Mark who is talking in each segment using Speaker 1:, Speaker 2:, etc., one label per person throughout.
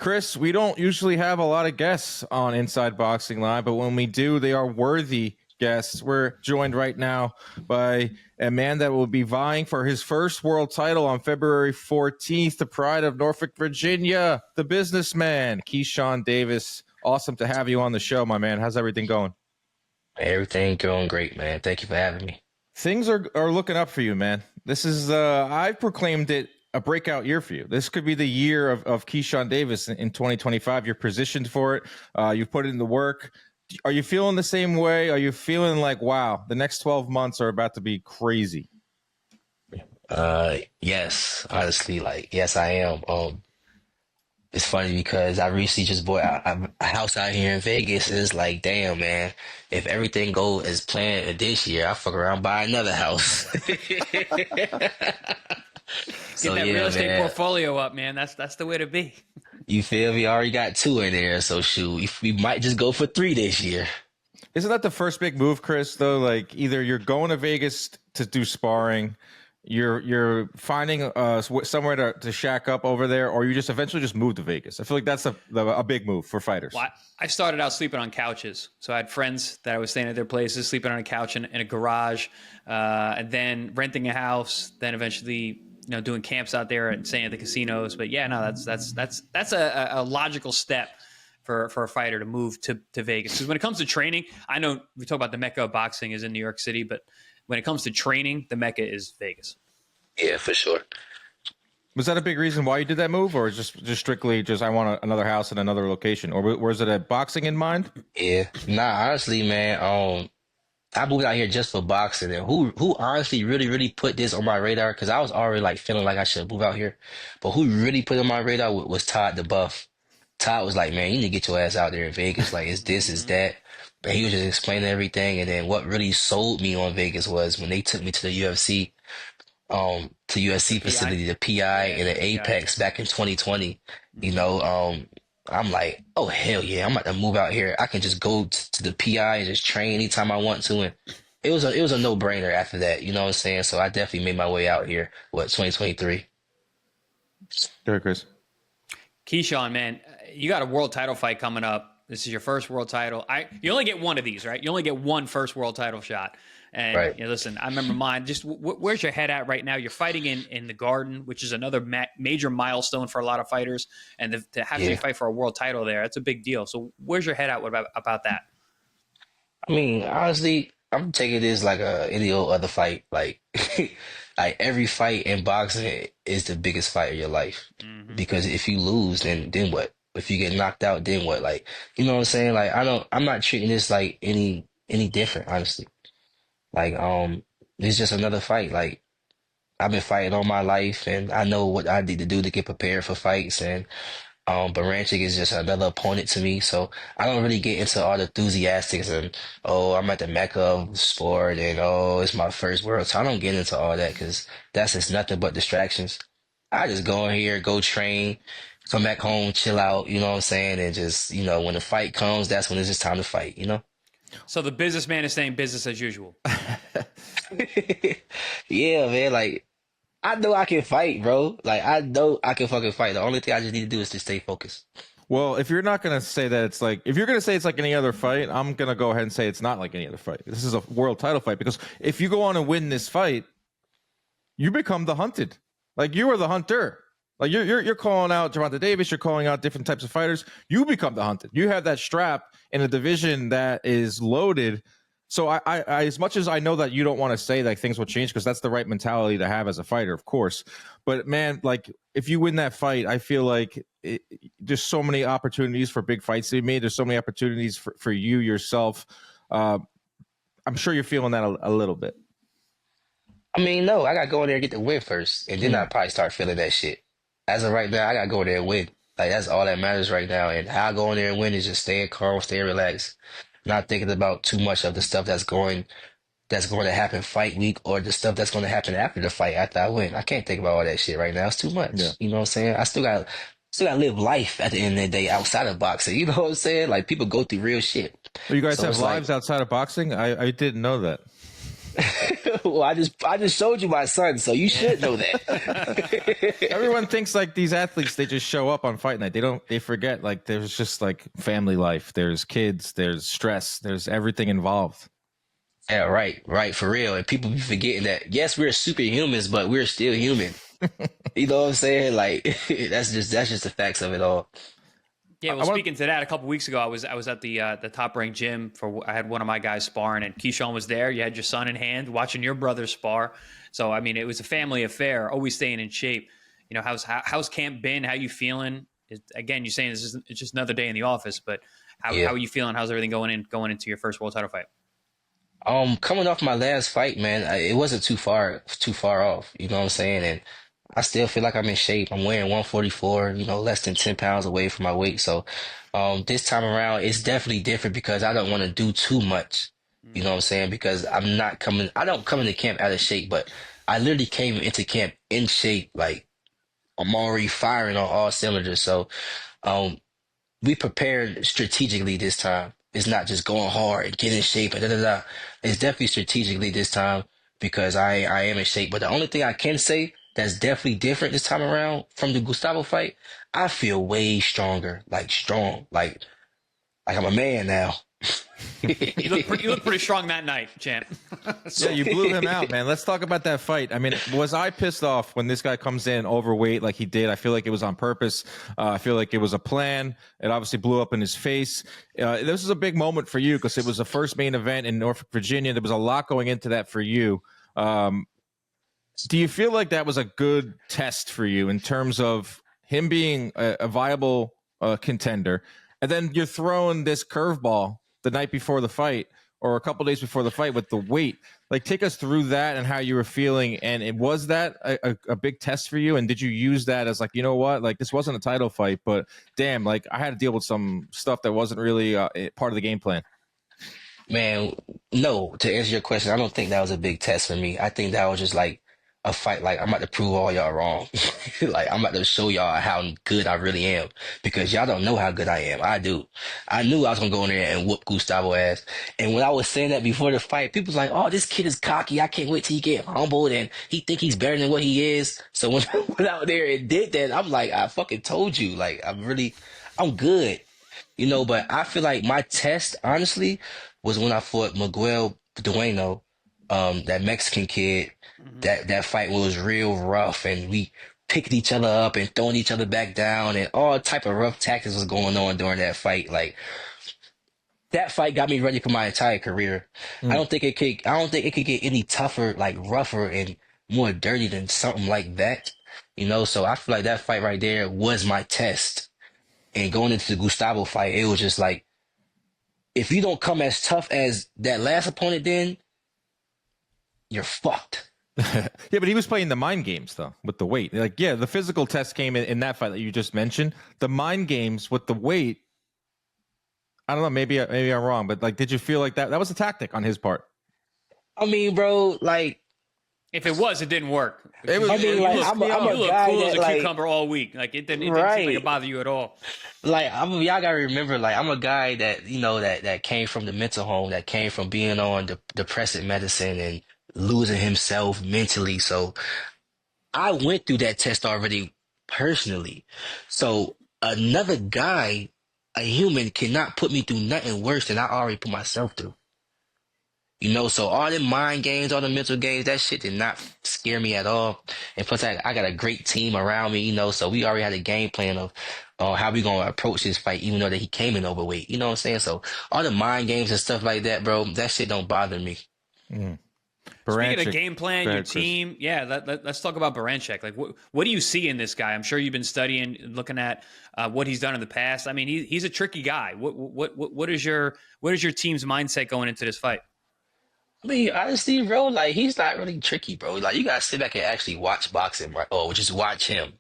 Speaker 1: Chris, we don't usually have a lot of guests on Inside Boxing Live, but when we do, they are worthy guests. We're joined right now by a man that will be vying for his first world title on February 14th, the pride of Norfolk, Virginia, the businessman, Keyshawn Davis. Awesome to have you on the show, my man. How's everything going?
Speaker 2: Everything going great, man. Thank you for having me.
Speaker 1: Things are looking up for you, man. This is, I've proclaimed it a breakout year for you. This could be the year of Keyshawn Davis in 2025. You're positioned for it. You've put in the work. Are you feeling the same way? Are you feeling like, wow, the next 12 months are about to be crazy?
Speaker 2: Yes, honestly, yes, I am. It's funny because I recently just bought a house out here in Vegas. And it's like, damn, man, if everything go as planned this year, I fuck around buy another house.
Speaker 3: Get that real estate portfolio up, man. That's the way to be.
Speaker 2: You feel me? I already got 2 in there, so shoot, we might just go for 3 this year.
Speaker 1: Isn't that the first big move, Chris, though? Like, either you're going to Vegas to do sparring, you're finding somewhere to shack up over there, or you just eventually just move to Vegas. I feel like that's a big move for fighters.
Speaker 3: Well, I started out sleeping on couches. So I had friends that I was staying at their places, sleeping on a couch in a garage, and then renting a house, then eventually doing camps out there and staying at the casinos. But yeah, no, that's a logical step for a fighter to move to Vegas. Because when it comes to training, I know we talk about the Mecca of boxing is in New York City, but when it comes to training, the Mecca is Vegas.
Speaker 2: Yeah, for sure.
Speaker 1: Was that a big reason why you did that move, or just strictly I want another house in another location, or was it a boxing in mind?
Speaker 2: Yeah, nah, honestly, man, I moved out here just for boxing, and who honestly really put this on my radar, because I was already feeling like I should move out here, but who really put it on my radar was Todd the Buff. Todd was like, man, you need to get your ass out there in Vegas. Like, it's this, it's that. But he was just explaining everything, and then what really sold me on Vegas was when they took me to the UFC, facility, the PI and the Apex back in 2020. I'm like, oh hell yeah, I'm about to move out here. I can just go to the PI and just train anytime I want to, and it was a no-brainer after that. You know what I'm saying? So I definitely made my way out here. 2023?
Speaker 1: Go ahead, Chris.
Speaker 3: Keyshawn, man, you got a world title fight coming up. This is your first world title. You only get one of these, right? You only get one first world title shot. And
Speaker 2: right.
Speaker 3: Listen, I remember mine. Just where's your head at right now? You're fighting in the Garden, which is another major milestone for a lot of fighters. And to have to fight for a world title there, that's a big deal. So where's your head at about that?
Speaker 2: I mean, honestly, I'm taking this like any old other fight. Like, like every fight in boxing is the biggest fight of your life. Mm-hmm. Because if you lose, then what? If you get knocked out, then what? Like, you know what I'm saying? Like, I'm not treating this like any different, honestly. Like, it's just another fight. Like, I've been fighting all my life, and I know what I need to do to get prepared for fights. And Berinchyk is just another opponent to me, so I don't really get into all the enthusiastics and I'm at the Mecca of sport and it's my first world. So I don't get into all that because that's just nothing but distractions. I just go in here, go train, come back home, chill out. You know what I'm saying? And just when the fight comes, that's when it's just time to fight.
Speaker 3: So the businessman is saying business as usual.
Speaker 2: Yeah, man. Like, I know I can fight, bro. Like, I know I can fucking fight. The only thing I just need to do is to stay focused.
Speaker 1: Well, if you're not going to say that it's like, if you're going to say it's like any other fight, I'm going to go ahead and say it's not like any other fight. This is a world title fight, because if you go on and win this fight, you become the hunted. Like, you are the hunter. Like, you're calling out Gervonta Davis, you're calling out different types of fighters. You become the hunted. You have that strap in a division that is loaded. So I as much as I know that you don't want to say that things will change, because that's the right mentality to have as a fighter, of course. But man, like, if you win that fight, I feel like there's so many opportunities for big fights to be made. There's so many opportunities for you yourself. I'm sure you're feeling that a little bit.
Speaker 2: I mean, no, I got to go in there and get the win first, and then I'll probably start feeling that shit. As of right now, I got to go in there and win. Like, that's all that matters right now. And how I go in there and win is just staying calm, staying relaxed, not thinking about too much of the stuff that's going to happen fight week, or the stuff that's going to happen after the fight after I win. I can't think about all that shit right now. It's too much. Yeah. You know what I'm saying? I still got to live life at the end of the day outside of boxing. You know what I'm saying? Like, people go through real shit.
Speaker 1: Well, you guys have lives outside of boxing? I didn't know that.
Speaker 2: Well, I just showed you my son, so you should know that.
Speaker 1: Everyone thinks like these athletes, they just show up on fight night. They forget like there's just like family life. There's kids, there's stress, there's everything involved.
Speaker 2: Yeah, right, for real. And people be forgetting that, yes, we're superhumans, but we're still human. You know what I'm saying? Like, that's just the facts of it all.
Speaker 3: Yeah, well, speaking to that, a couple weeks ago, I was at the top ranked gym I had one of my guys sparring, and Keyshawn was there. You had your son in hand, watching your brother spar. So I mean, it was a family affair. Always staying in shape. You know, how's camp been? How you feeling? Again, you're saying it's just another day in the office, but how are you feeling? How's everything going into your first world title fight?
Speaker 2: Coming off my last fight, man, it wasn't too far off. You know what I'm saying? And I still feel like I'm in shape. I'm weighing 144, you know, less than 10 pounds away from my weight. So, this time around, it's definitely different because I don't want to do too much. You know what I'm saying? Because I don't come into camp out of shape, but I literally came into camp in shape. Like, I'm already firing on all cylinders. So, we prepared strategically this time. It's not just going hard and get in shape and da da da. It's definitely strategically this time because I am in shape. But the only thing I can say that's definitely different this time around from the Gustavo fight, I feel way stronger, like strong, like I'm a man now.
Speaker 3: You look pretty strong that night, champ.
Speaker 1: Yeah, you blew him out, man. Let's talk about that fight. I mean, was I pissed off when this guy comes in overweight like he did? I feel like it was on purpose. I feel like it was a plan. It obviously blew up in his face. This is a big moment for you because it was the first main event in Norfolk, Virginia. There was a lot going into that for you. Do you feel like that was a good test for you in terms of him being a viable contender? And then you're throwing this curveball the night before the fight or a couple days before the fight with the weight. Like, take us through that and how you were feeling. And was that a big test for you? And did you use that as like, you know what, like this wasn't a title fight, but damn, like I had to deal with some stuff that wasn't really part of the game plan?
Speaker 2: Man, no, to answer your question, I don't think that was a big test for me. I think that was just like a fight. Like, I'm about to prove all y'all wrong. Like, I'm about to show y'all how good I really am because y'all don't know how good I am. I do. I knew I was going to go in there and whoop Gustavo ass. And when I was saying that before the fight, people was like, oh, this kid is cocky. I can't wait till he get humbled and he think he's better than what he is. So when I went out there and did that, I'm like, I fucking told you. Like, I'm good. You know, but I feel like my test, honestly, was when I fought Miguel Dueno, that Mexican kid. That fight was real rough, and we picked each other up and throwing each other back down, and all type of rough tactics was going on during that fight. Like, that fight got me ready for my entire career. I don't think it could get any tougher, like rougher and more dirty than something like that. You know, so I feel like that fight right there was my test. And going into the Gustavo fight, it was just like, if you don't come as tough as that last opponent, then you're fucked.
Speaker 1: Yeah, but he was playing the mind games though with the weight. Like, yeah, the physical test came in that fight that you just mentioned. The mind games with the weight, I don't know. Maybe I'm wrong, but like, did you feel like that was a tactic on his part?
Speaker 2: I mean, bro, like,
Speaker 3: If it was, it didn't work.
Speaker 1: It was,
Speaker 2: I mean, like, I'm a guy
Speaker 3: cool
Speaker 2: that,
Speaker 3: as a
Speaker 2: like,
Speaker 3: cucumber all week. Like it didn't seem like it bother you at all.
Speaker 2: like, y'all gotta remember, like, I'm a guy that, you know, that came from the mental home, that came from being on depressant medicine and losing himself mentally. So I went through that test already personally. So another guy, a human, cannot put me through nothing worse than I already put myself through. You know, so all the mind games, all the mental games, that shit did not scare me at all. And plus, I got a great team around me, you know, so we already had a game plan of how we going to approach this fight, even though that he came in overweight. You know what I'm saying? So all the mind games and stuff like that, bro, that shit don't bother me.
Speaker 1: Mm.
Speaker 3: Speaking of game plan, your
Speaker 1: Chris.
Speaker 3: team, yeah, let's talk about Berinchyk. Like, what do you see in this guy? I'm sure you've been studying, looking at what he's done in the past. I mean, he's a tricky guy. What is your team's mindset going into this fight?
Speaker 2: I mean, honestly, bro, like, he's not really tricky, bro. Like, you gotta sit back and actually watch boxing, right? Or just watch him.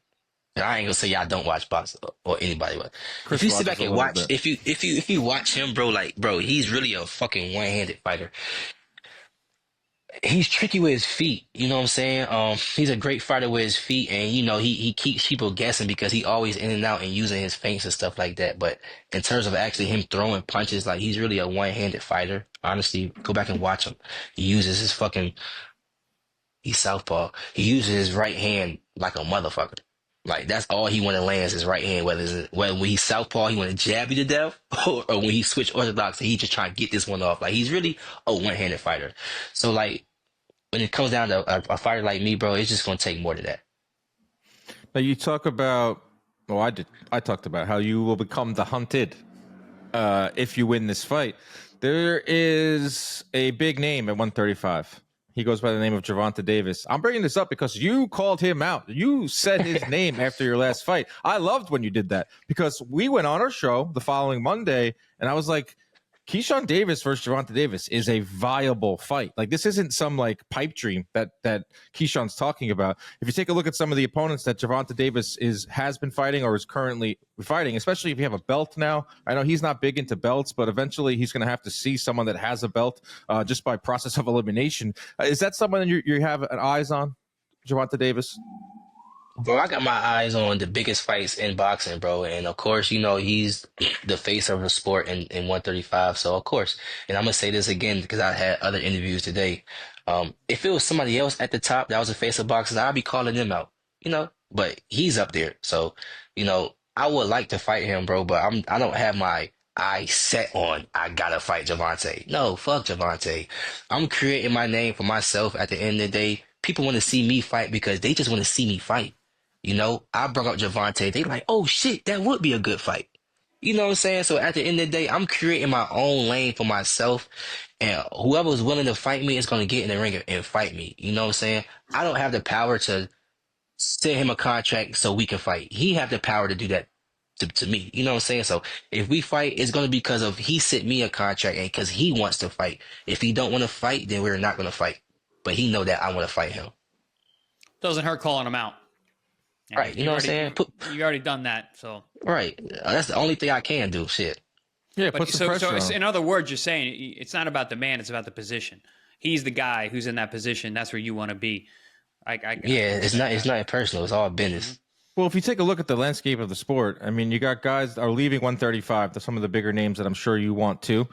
Speaker 2: And I ain't gonna say y'all don't watch boxing or anybody, but
Speaker 1: Chris
Speaker 2: if you sit
Speaker 1: watches
Speaker 2: back and
Speaker 1: a little
Speaker 2: watch,
Speaker 1: bit.
Speaker 2: if you watch him, bro, like, bro, he's really a fucking one-handed fighter. He's tricky with his feet, you know what I'm saying? He's a great fighter with his feet, and he keeps people guessing because he always in and out and using his feints and stuff like that. But in terms of actually him throwing punches, like he's really a one-handed fighter. Honestly, go back and watch him. He uses his fucking he's southpaw. He uses his right hand like a motherfucker. Like that's all he want to land is his right hand. Whether when he's southpaw, he want to jab you to death, or when he switch orthodox, he just trying to get this one off. Like he's really a one-handed fighter. So like when it comes down to a fighter like me, bro, it's just gonna take more than that.
Speaker 1: Now you talk about, well, I did. I talked about how you will become the hunted if you win this fight. There is a big name at 135. He goes by the name of Gervonta Davis. I'm bringing this up because you called him out. You said his name after your last fight. I loved when you did that because we went on our show the following Monday, and I was like, Keyshawn Davis versus Gervonta Davis is a viable fight. Like this isn't some like pipe dream that Keyshawn's talking about. If you take a look at some of the opponents that Gervonta Davis has been fighting or is currently fighting, especially if you have a belt now. I know he's not big into belts, but eventually he's going to have to see someone that has a belt just by process of elimination. Is that someone you have eyes on, Gervonta Davis?
Speaker 2: Bro, I got my eyes on the biggest fights in boxing, bro. And of course, he's the face of the sport in 135. So of course, and I'm gonna say this again because I had other interviews today. If it was somebody else at the top that was the face of boxing, I'd be calling them out, But he's up there. So, I would like to fight him, bro, but I don't have my eye set on I gotta fight Gervonta. No, fuck Gervonta. I'm creating my name for myself at the end of the day. People want to see me fight because they just want to see me fight. I brought up Gervonta. They like, oh shit, that would be a good fight. You know what I'm saying? So at the end of the day, I'm creating my own lane for myself. And whoever's willing to fight me is going to get in the ring and fight me. You know what I'm saying? I don't have the power to send him a contract so we can fight. He have the power to do that to me. You know what I'm saying? So if we fight, it's going to be because of he sent me a contract and because he wants to fight. If he don't want to fight, then we're not going to fight. But he know that I want to fight him.
Speaker 3: Doesn't hurt calling him out.
Speaker 2: Right, you know what I'm saying?
Speaker 3: You already done that, so.
Speaker 2: Right, that's the only thing I can do. Shit.
Speaker 1: Yeah, put some pressure on.
Speaker 3: In other words, you're saying it's not about the man; it's about the position. He's the guy who's in that position. That's where you want to be.
Speaker 2: It's not personal. It's all business.
Speaker 1: Well, if you take a look at the landscape of the sport, I mean, you got guys that are leaving 135. That's some of the bigger names that I'm sure you want to.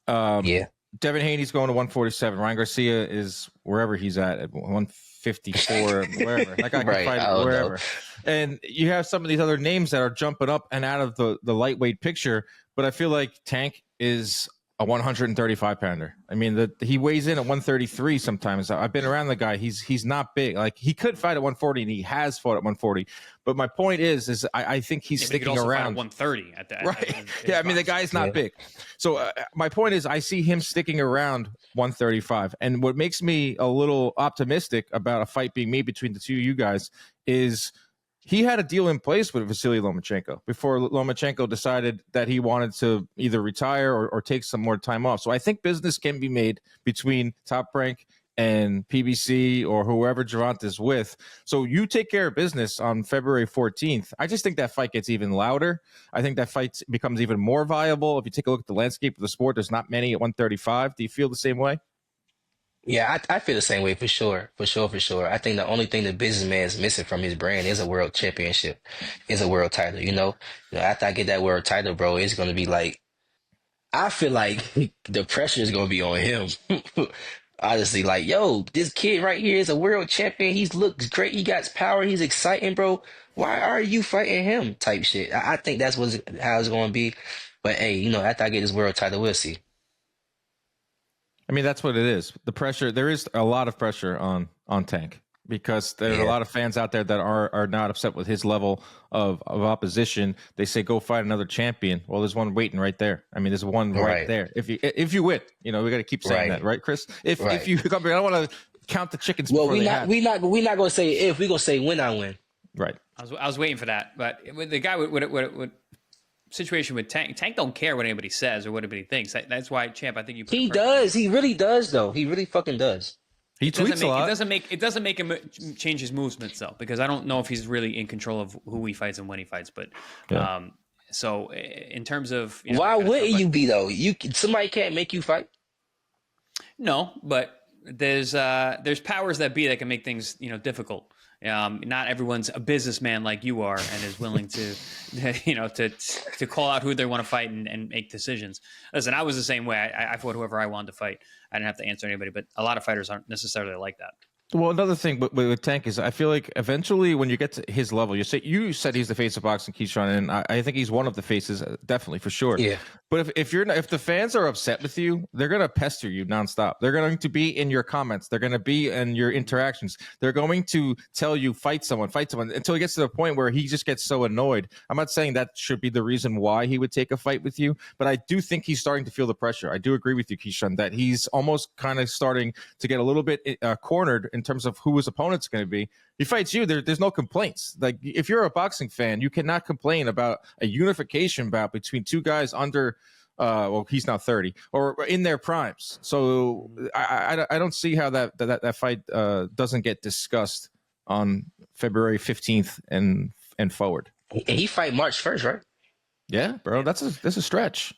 Speaker 2: Yeah.
Speaker 1: Devin Haney's going to 147. Ryan Garcia is wherever he's at 154, wherever. That guy can fight wherever. And you have some of these other names that are jumping up and out of the lightweight picture. But I feel like Tank is a 135 pounder. I mean, he weighs in at 133 sometimes. I've been around the guy. He's not big. Like he could fight at 140, and he has fought at 140. But my point is I think he's sticking around
Speaker 3: 130 at that.
Speaker 1: Right. Yeah. I mean, the guy's not big. So my point is I see him sticking around 135. And what makes me a little optimistic about a fight being made between the two of you guys is he had a deal in place with Vasilily Lomachenko before Lomachenko decided that he wanted to either retire or take some more time off. So I think business can be made between Top Rank and PBC or whoever Gervonta is with. So you take care of business on February 14th. I just think that fight gets even louder. I think that fight becomes even more viable. If you take a look at the landscape of the sport, there's not many at 135. Do you feel the same way?
Speaker 2: Yeah, I feel the same way for sure. For sure. I think the only thing the businessman is missing from his brand is a world championship, is a world title, after I get that world title, bro, it's going to be like, I feel like the pressure is going to be on him. Honestly, like, yo, this kid right here is a world champion. He looks great. He got power. He's exciting, bro. Why are you fighting him? Type shit. I think that's how it's going to be. But hey, after I get this world title, we'll see.
Speaker 1: I mean, that's what it is. The pressure, there is a lot of pressure on Tank because there's a lot of fans out there that are not upset with his level of opposition. They say, go fight another champion. Well, there's one waiting right there. I mean, there's one right there. If you win, we got to keep saying that, right, Chris? If you come here, I don't want to count the chickens.
Speaker 2: Well, we're not going to say if, we're going to say when I win.
Speaker 1: Right.
Speaker 3: I was waiting for that. But with the guy with situation with Tank don't care what anybody says or what anybody thinks. That's why, Champ, I think you put
Speaker 2: he does. He really does, though. He really fucking does.
Speaker 1: He tweets a lot.
Speaker 3: It doesn't make him change his movements though, because I don't know if he's really in control of who he fights and when he fights. But so in terms of
Speaker 2: why wouldn't you be though? Somebody can't make you fight.
Speaker 3: No, but there's powers that be that can make things difficult. Not everyone's a businessman like you are and is willing to to call out who they want to fight and make decisions. Listen, I was the same way. I fought whoever I wanted to fight. I didn't have to answer anybody, but a lot of fighters aren't necessarily like that.
Speaker 1: Well, another thing with Tank is I feel like eventually when you get to his level, you said he's the face of boxing, Keyshawn, and I think he's one of the faces, definitely for sure.
Speaker 2: Yeah.
Speaker 1: But if the fans are upset with you, they're gonna pester you nonstop. They're going to be in your comments. They're going to be in your interactions. They're going to tell you fight someone until he gets to the point where he just gets so annoyed. I'm not saying that should be the reason why he would take a fight with you, but I do think he's starting to feel the pressure. I do agree with you, Keyshawn, that he's almost kind of starting to get a little bit cornered in terms of who his opponent's going to be. He fights you, there's no complaints. Like, if you're a boxing fan, you cannot complain about a unification bout between two guys under well, he's now 30 or in their primes. So I don't see how that fight doesn't get discussed on February 15th and forward.
Speaker 2: And he fight March 1st, right?
Speaker 1: Yeah, bro, that's a stretch.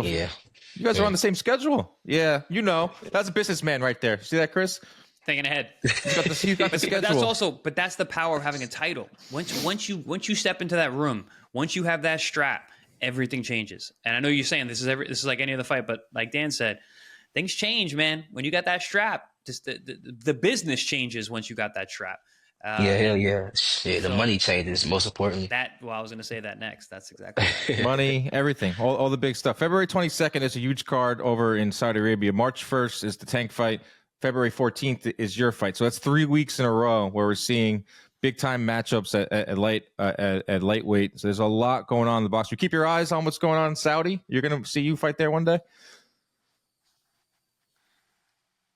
Speaker 2: Yeah.
Speaker 1: You guys are on the same schedule. Yeah, that's a businessman right there. See that, Chris?
Speaker 3: Thinking ahead.
Speaker 1: He's got the schedule.
Speaker 3: But that's the power of having a title. Once you step into that room, once you have that strap, everything changes. And I know you're saying this is like any other fight, but like Dan said, things change, man. When you got that strap, just the business changes once you got that strap.
Speaker 2: Yeah, hell yeah. Shit, the money changes, most important.
Speaker 3: I was going to say that next. That's exactly right.
Speaker 1: Money, everything, all the big stuff. February 22nd is a huge card over in Saudi Arabia. March 1st is the Tank fight. February 14th is your fight. So that's 3 weeks in a row where we're seeing big time matchups at lightweight. So there's a lot going on in the box. You keep your eyes on what's going on in Saudi. You're going to see you fight there one day.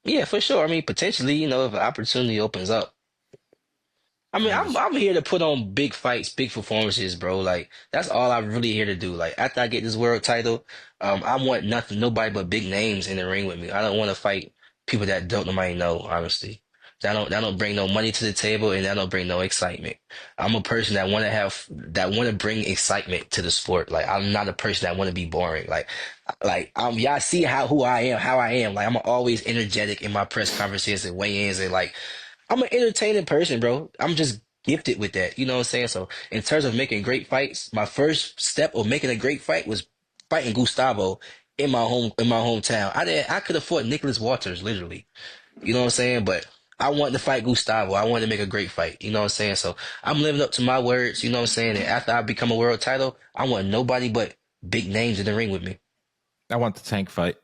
Speaker 2: Yeah, for sure. I mean, potentially, if an opportunity opens up. I mean, I'm here to put on big fights, big performances, bro. Like, that's all I'm really here to do. Like, after I get this world title, I want nobody but big names in the ring with me. I don't want to fight people that nobody know, honestly. That don't bring no money to the table, and that don't bring no excitement. I'm a person that want to bring excitement to the sport. Like, I'm not a person that want to be boring. Y'all see how I am. Like, I'm always energetic in my press conferences and weigh-ins, and like, I'm an entertaining person, bro. I'm just gifted with that. You know what I'm saying? So in terms of making great fights, my first step of making a great fight was fighting Gustavo in my hometown. I could have fought Nicholas Walters, literally. You know what I'm saying? But I wanted to fight Gustavo. I wanted to make a great fight. You know what I'm saying? So I'm living up to my words. You know what I'm saying? And after I become a world title, I want nobody but big names in the ring with me.
Speaker 1: I want the Tank fight.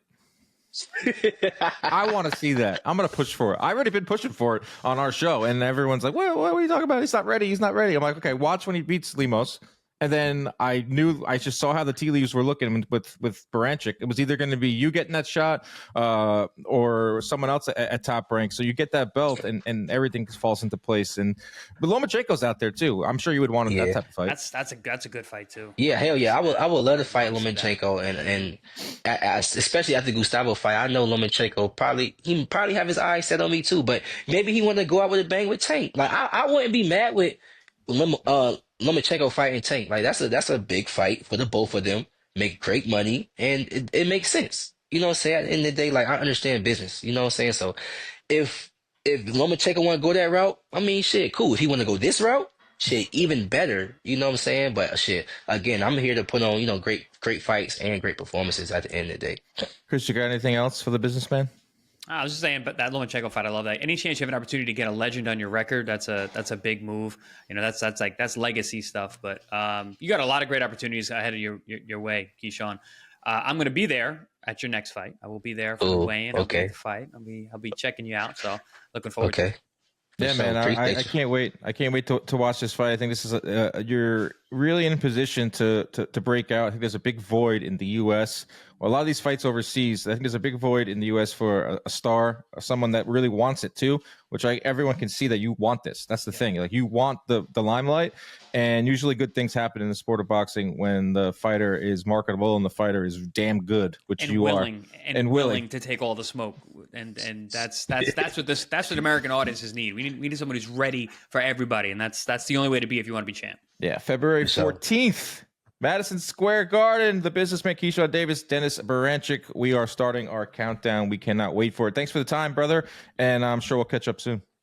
Speaker 1: I want to see that. I'm going to push for it. I've already been pushing for it on our show, and everyone's like, what are you talking about? He's not ready. I'm like, okay, watch when he beats Lemos. And then I just saw how the tea leaves were looking with Berinchyk. It was either going to be you getting that shot or someone else at top rank. So you get that belt and everything falls into place. But Lomachenko's out there too. I'm sure you would want that type of fight.
Speaker 3: That's a good fight too.
Speaker 2: Yeah, hell yeah. I would love to fight Lomachenko and especially after the Gustavo fight. I know Lomachenko probably have his eyes set on me too, but maybe he want to go out with a bang with Tank. Like, I wouldn't be mad with Lomachenko fighting Tank. Like, that's a big fight for the both of them. Make great money, and it makes sense. You know what I'm saying? At the end of the day, like, I understand business. You know what I'm saying? So if Lomachenko want to go that route, I mean, shit, cool. If he want to go this route, shit, even better. You know what I'm saying? But shit, again, I'm here to put on great fights and great performances at the end of the day.
Speaker 1: Chris, you got anything else for the businessman?
Speaker 3: I was just saying, but that Lomachenko fight, I love that. Any chance you have an opportunity to get a legend on your record, that's a big move. That's legacy stuff. But you got a lot of great opportunities ahead of your way, Keyshawn. I'm going to be there at your next fight. I will be there for the weigh-in. I'll be at the fight. I'll be checking you out. So looking forward to it.
Speaker 1: Yeah, man, I can't wait. I can't wait to watch this fight. I think this is you're really in a position to break out. I think there's a big void in the U.S. Well, a lot of these fights overseas, I think there's a big void in the U.S. for a star, someone that really wants it too, which everyone can see that you want this. That's the thing. Like, you want the limelight, and usually good things happen in the sport of boxing when the fighter is marketable and the fighter is damn good, which you are.
Speaker 3: And willing to take all the smoke. And that's what American audiences need. We need someone who's ready for everybody, and that's the only way to be if you want to be champ.
Speaker 1: Yeah, February 14th. Madison Square Garden, the businessman Keyshawn Davis, Denis Berinchyk. We are starting our countdown. We cannot wait for it. Thanks for the time, brother, and I'm sure we'll catch up soon.